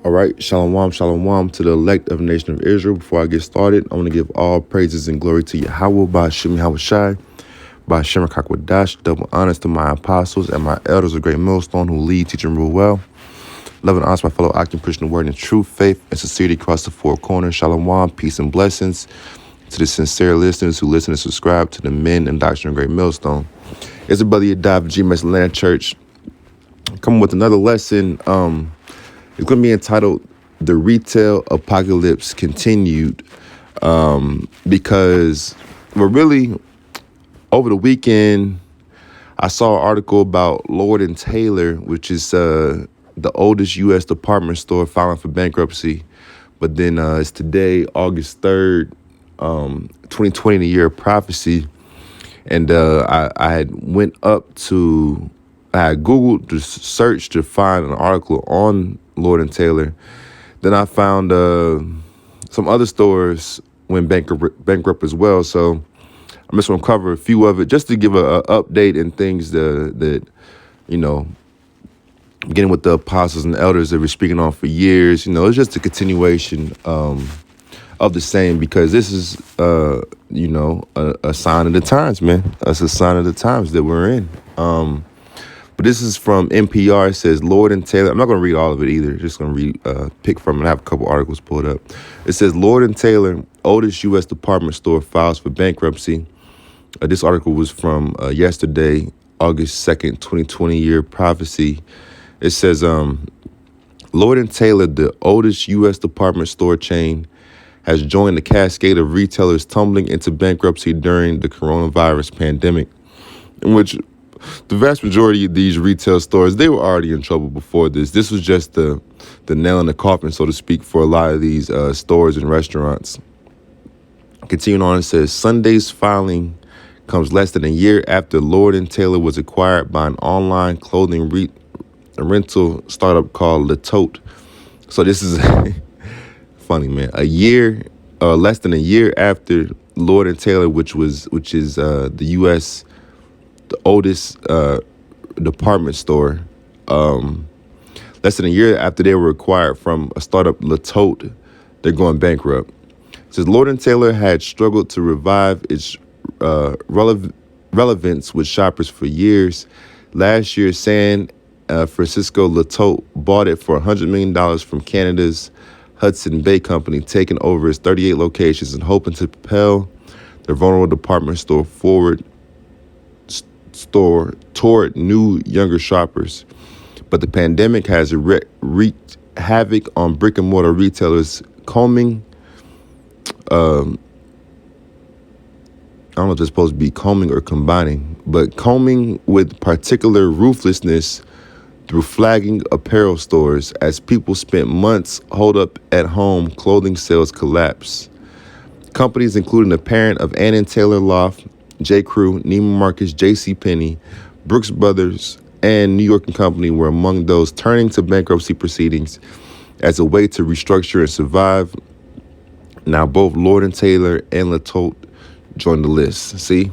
All right, shalom to the elect of the nation of Israel. Before I get started, I want to give all praises and glory to Yahweh, by Hashem Yahushai, by Hashem Kakwadash, double honors to my apostles and my elders of great millstone who lead, teach, and rule well. Love and honor to my fellow occupant, pushing the word in truth, faith, and sincerity across the four corners. Shalom, peace, and blessings to the sincere listeners who listen and subscribe to the men and doctrine of great millstone. It's a brother Edified GMS Land Church coming with another lesson. It's going to be entitled "The Retail Apocalypse Continued," because we're really over the weekend. I saw an article about Lord and Taylor, which is the oldest U.S. department store filing for bankruptcy. But then it's today, August 3rd, 2020, the year of prophecy. And I had went up to, I had Googled to search to find an article on Lord and Taylor. Then I found some other stores went bankrupt as well. So I'm just going to cover a few of it just to give a update and things that, you know, beginning with the apostles and elders that we're speaking on for years. You know, it's just a continuation of the same, because this is, a sign of the times, man. It's a sign of the times that we're in. But this is from NPR. It says Lord and Taylor. I'm not going to read all of it either. Just going to read, pick from it. I have a couple articles pulled up. It says Lord and Taylor, oldest U.S. department store, files for bankruptcy. This article was from yesterday, August 2nd, 2020, year prophecy. It says Lord and Taylor, the oldest U.S. department store chain, has joined the cascade of retailers tumbling into bankruptcy during the coronavirus pandemic, in which the vast majority of these retail stores, they were already in trouble before this. This was just the nail in the coffin, so to speak, for a lot of these stores and restaurants. Continuing on, it says Sunday's filing comes less than a year after Lord and Taylor was acquired by an online clothing rental startup called Le Tote. So this is funny, man. Less than a year after Lord and Taylor, which is the U.S. the oldest department store, less than a year after they were acquired from a startup, Le Tote, they're going bankrupt. It says Lord and Taylor had struggled to revive its relevance with shoppers for years. Last year, San Francisco Le Tote bought it for $100 million from Canada's Hudson Bay Company, taking over its 38 locations and hoping to propel their vulnerable department store toward new, younger shoppers. But the pandemic has wreaked havoc on brick and mortar retailers, combing. I don't know if it's supposed to be combing or combining, but combing with particular ruthlessness through flagging apparel stores as people spent months holed up at home. Clothing sales collapse. Companies including the parent of Ann & Taylor Loft, J. Crew, Neiman Marcus, J.C. Penney, Brooks Brothers, and New York & Company were among those turning to bankruptcy proceedings as a way to restructure and survive. Now both Lord and Taylor and Le Tote joined the list. See?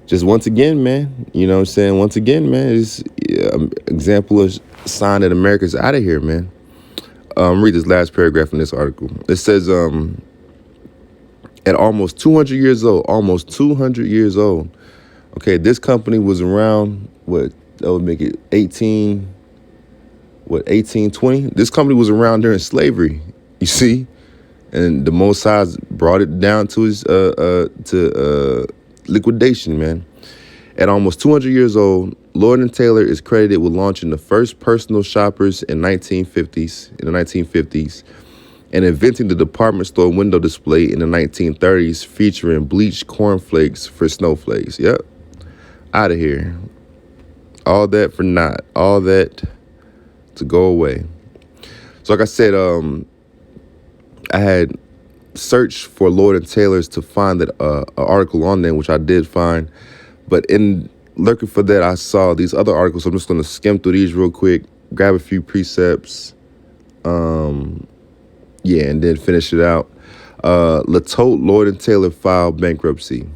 Just once again, man, you know what I'm saying? Once again, man, it's example of sign that America's out of here, man. Read this last paragraph in this article. It says, at almost 200 years old, okay, this company was around, that would make it 1820? This company was around during slavery, you see? And the Most High brought it down to his, liquidation, man. At almost 200 years old, Lord and Taylor is credited with launching the first personal shoppers in the 1950s, and inventing the department store window display in the 1930s, featuring bleached cornflakes for snowflakes. Yep. Out of here. All that for naught. All that to go away. So like I said, I had searched for Lord and Taylor's to find that an article on there, which I did find. But in looking for that, I saw these other articles. So I'm just going to skim through these real quick, grab a few precepts, and then finish it out. Le Tote, Lord and Taylor filed bankruptcy.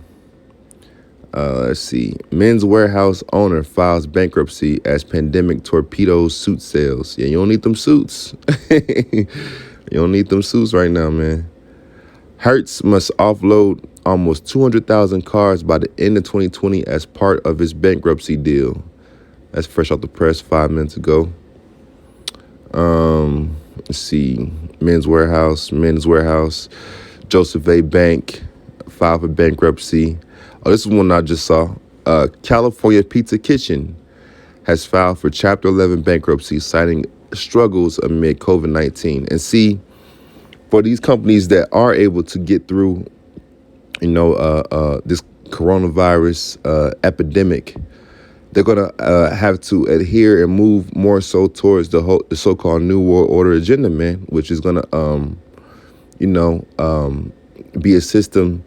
Let's see. Men's Warehouse owner files bankruptcy as pandemic torpedoes suit sales. Yeah, you don't need them suits. You don't need them suits right now, man. Hertz must offload almost 200,000 cars by the end of 2020 as part of its bankruptcy deal. That's fresh off the press 5 minutes ago. Let's see. Men's Warehouse. Joseph A. Bank filed for bankruptcy. Oh, this is one I just saw. California Pizza Kitchen has filed for Chapter 11 bankruptcy, citing struggles amid COVID-19. And see, for these companies that are able to get through, this coronavirus epidemic, they're gonna have to adhere and move more so towards the so-called New World Order agenda, man, which is gonna, be a system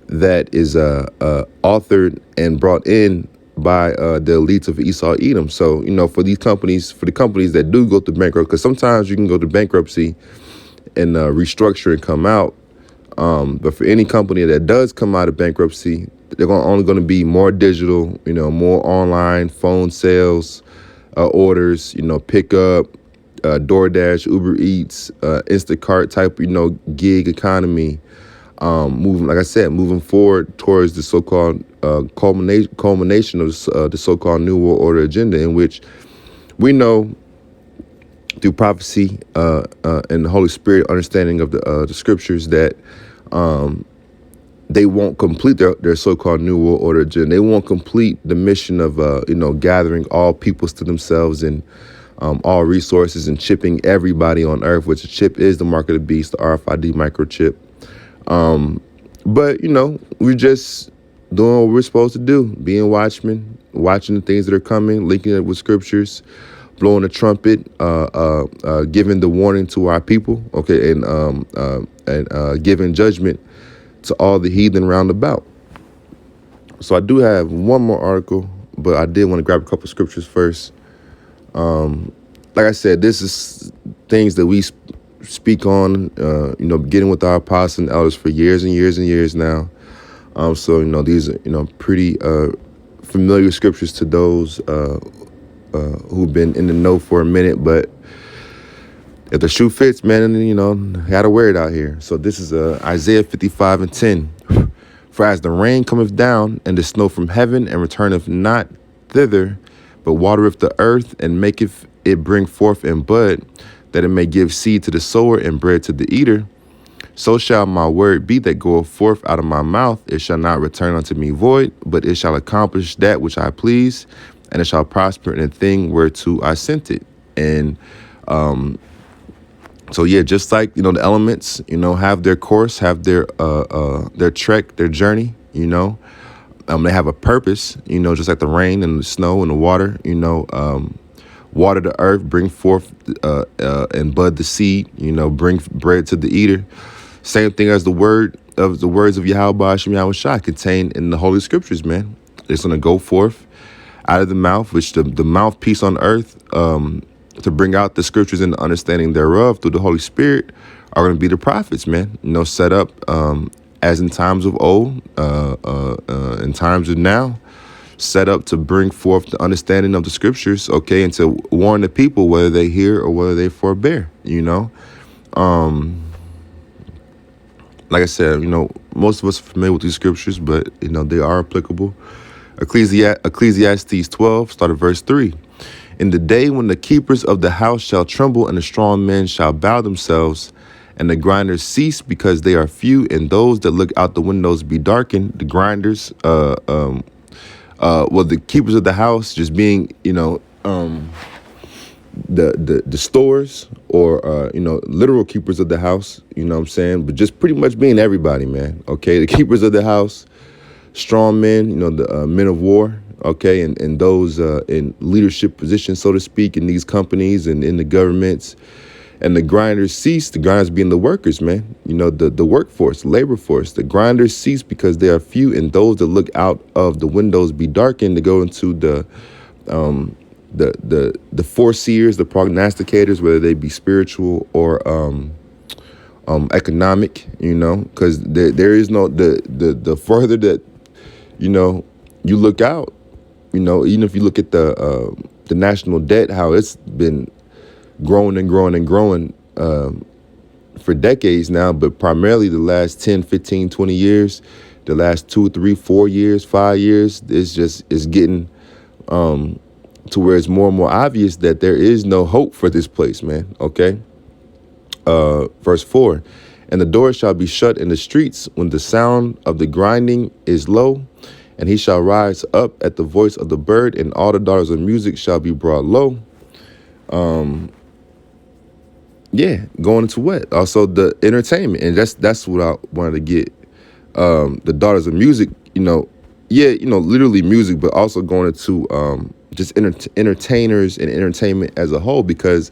that is authored and brought in by the elites of Esau Edom. So, for the companies that do go through bankruptcy, because sometimes you can go to bankruptcy and restructure and come out. But for any company that does come out of bankruptcy, they're only going to be more digital, more online, phone sales, orders, pickup, DoorDash, Uber Eats, Instacart type, gig economy. Moving forward towards the so-called culmination of the so-called New World Order agenda, in which we know through prophecy and the Holy Spirit understanding of the scriptures that they won't complete their so-called New World Order agenda. They won't complete the mission of gathering all peoples to themselves and all resources and chipping everybody on earth, which the chip is the mark of the beast, the RFID microchip. But we're just doing what we're supposed to do, being watchmen, watching the things that are coming, linking it with scriptures, blowing the trumpet, giving the warning to our people, okay, and giving judgment to all the heathen round about. So I do have one more article, but I did want to grab a couple scriptures first. Like I said, this is things that we speak on, beginning with our apostles and elders for years and years and years now. So these are, pretty familiar scriptures to those who've been in the know for a minute. But if the shoe fits, man, how to wear it out here. So this is Isaiah 55:10. For as the rain cometh down and the snow from heaven and returneth not thither, but watereth the earth and maketh it bring forth and bud, that it may give seed to the sower and bread to the eater, so shall my word be that goeth forth out of my mouth. It shall not return unto me void, but it shall accomplish that which I please, and it shall prosper in the thing whereto I sent it. And so yeah, just like the elements, have their course, have their trek, their journey. They have a purpose. Just like the rain and the snow and the water. Water the earth, bring forth and bud the seed, bring bread to the eater. Same thing as the words of Yahweh Hashem Yahweh Shai contained in the Holy Scriptures, man. It's going to go forth out of the mouth, which the mouthpiece on earth to bring out the scriptures and the understanding thereof through the Holy Spirit are going to be the prophets, man. Set up as in times of old, in times of now, set up to bring forth the understanding of the scriptures, okay, and to warn the people whether they hear or whether they forbear, Like I said, most of us are familiar with these scriptures, but, they are applicable. Ecclesiastes 12, start at verse 3. In the day when the keepers of the house shall tremble and the strong men shall bow themselves, and the grinders cease because they are few, and those that look out the windows be darkened, the grinders, the keepers of the house just being, the stores or, literal keepers of the house, but just pretty much being everybody, man. Okay. The keepers of the house, strong men, the men of war. Okay. And those in leadership positions, so to speak, in these companies and in the governments. And the grinders cease, the grinders being the workers, man. The workforce, labor force. The grinders cease because they are few, and those that look out of the windows be darkened to go into the foreseers, the prognosticators, whether they be spiritual or economic, because there is no the further that you look out, even if you look at the national debt, how it's been growing and growing and growing for decades now, but primarily the last 10, 15, 20 years, the last 2, 3, 4 years, 5 years, it's getting to where it's more and more obvious that there is no hope for this place, man. Okay. Verse 4, and the doors shall be shut in the streets when the sound of the grinding is low, and he shall rise up at the voice of the bird, and all the daughters of music shall be brought low. Going into what? Also the entertainment, and that's what I wanted to get. The daughters of music, literally music, but also going into just entertainers and entertainment as a whole, because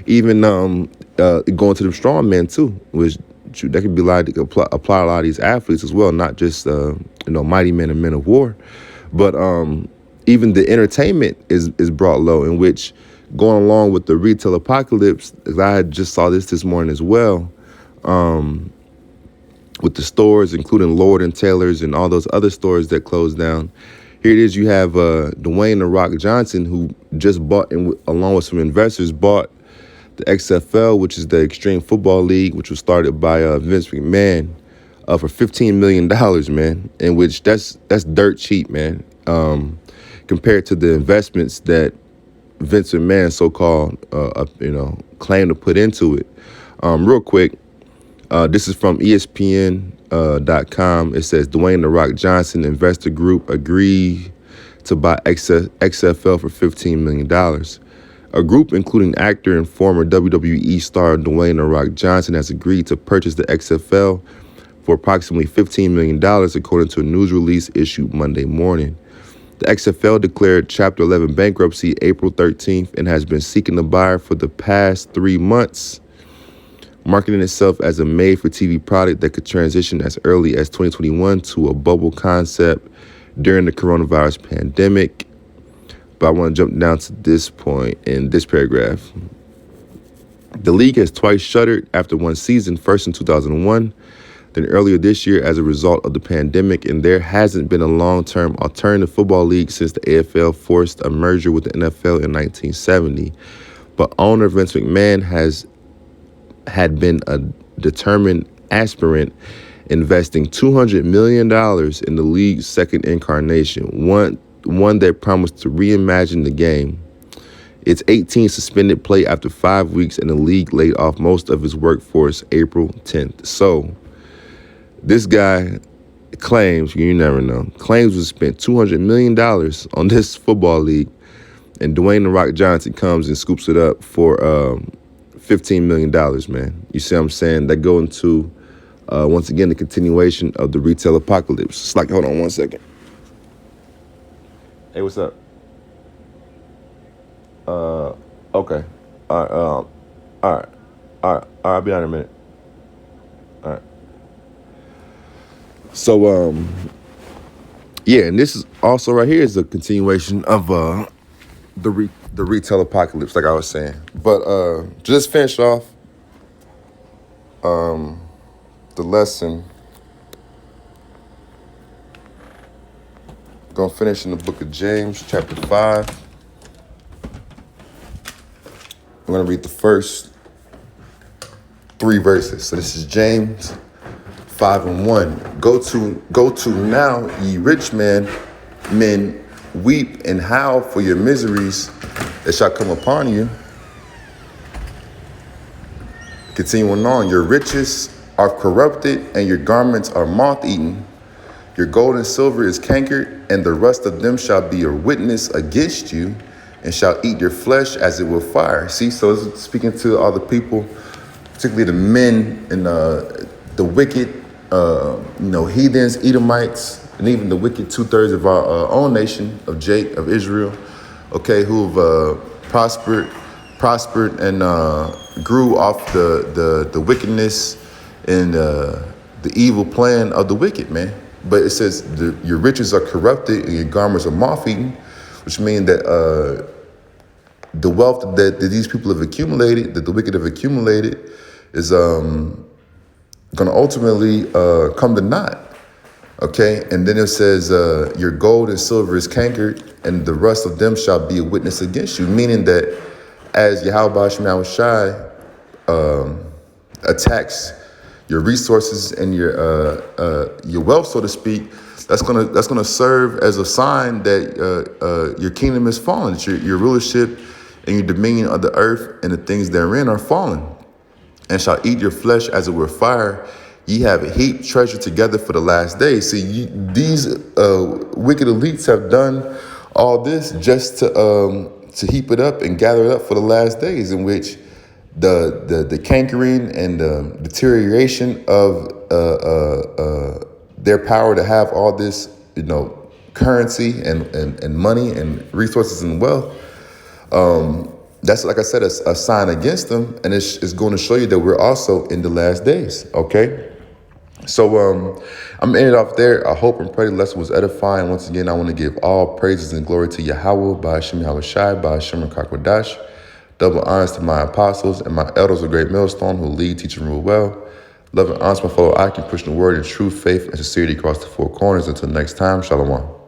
even going to the strong men too, which that could be like apply a lot of these athletes as well, not just mighty men and men of war, but even the entertainment is brought low, in which, going along with the retail apocalypse, as I had just saw this morning as well, with the stores, including Lord and Taylor's and all those other stores that closed down. Here it is. You have Dwayne "The Rock" Johnson, who just bought, and along with some investors, bought the XFL, which is the Extreme Football League, which was started by Vince McMahon for $15 million, man. In which that's dirt cheap, man, compared to the investments that Vince McMahon, so-called, claimed to put into it. Real quick, this is from ESPN.com. It says Dwayne "The Rock" Johnson investor group agreed to buy XFL for $15 million. A group including actor and former WWE star Dwayne "The Rock" Johnson has agreed to purchase the XFL for approximately $15 million, according to a news release issued Monday morning. The XFL declared Chapter 11 bankruptcy April 13th and has been seeking a buyer for the past 3 months, marketing itself as a made-for-TV product that could transition as early as 2021 to a bubble concept during the coronavirus pandemic. But I want to jump down to this point in this paragraph. The league has twice shuttered after one season, first in 2001, then earlier this year as a result of the pandemic, and there hasn't been a long-term alternative football league since the AFL forced a merger with the NFL in 1970. But owner Vince McMahon had been a determined aspirant, investing $200 million in the league's second incarnation, one that promised to reimagine the game. Its 18 suspended play after 5 weeks, and the league laid off most of its workforce April 10th. So this guy claims, you never know, claims to spent $200 million on this football league, and Dwayne "The Rock" Johnson comes and scoops it up for $15 million, man. You see what I'm saying? That go into, once again, the continuation of the retail apocalypse. It's like, hold on one second. Hey, what's up? Okay. All right. All right. I'll be on in a minute. All right. So, and this is also right here is a continuation of the retail apocalypse, like I was saying. But just finish off the lesson. Gonna finish in the book of James, chapter 5. I'm gonna read the first 3 verses. So this is James 5:1. Go to now, ye rich men, weep and howl for your miseries that shall come upon you. Continuing on, your riches are corrupted and your garments are moth-eaten. Your gold and silver is cankered, and the rust of them shall be a witness against you, and shall eat your flesh as it will fire. See, so it's speaking to all the people, particularly the men and the wicked, heathens, Edomites, and even the wicked 2/3 of our own nation of Israel, okay, who've prospered and grew off the wickedness and the evil plan of the wicked, man. But it says your riches are corrupted and your garments are moth-eaten, which means that the wealth that these people have accumulated, that the wicked have accumulated, is going to ultimately come to naught. Okay, and then it says, your gold and silver is cankered, and the rust of them shall be a witness against you. Meaning that as Yahweh Shema Shai attacks your resources and your wealth, so to speak, that's gonna serve as a sign that your kingdom is fallen, that your rulership and your dominion of the earth and the things therein are fallen, and shall eat your flesh as it were fire. Ye have heaped treasure together for the last days. See, these wicked elites have done all this just to heap it up and gather it up for the last days, in which the cankering and the deterioration of their power to have all this, currency and money and resources and wealth. That's, like I said, a sign against them, and it's going to show you that we're also in the last days. Okay. So I'm ending it off there. I hope and pray the lesson was edifying. Once again, I want to give all praises and glory to Yahweh, by Hashem Yahweh Shai, by Hashem Kakwadash. Double honors to my apostles and my elders of Great Millstone who lead, teach, and rule well. Love and honor to my fellow I can push the word in true faith and sincerity across the four corners. Until next time, Shalom.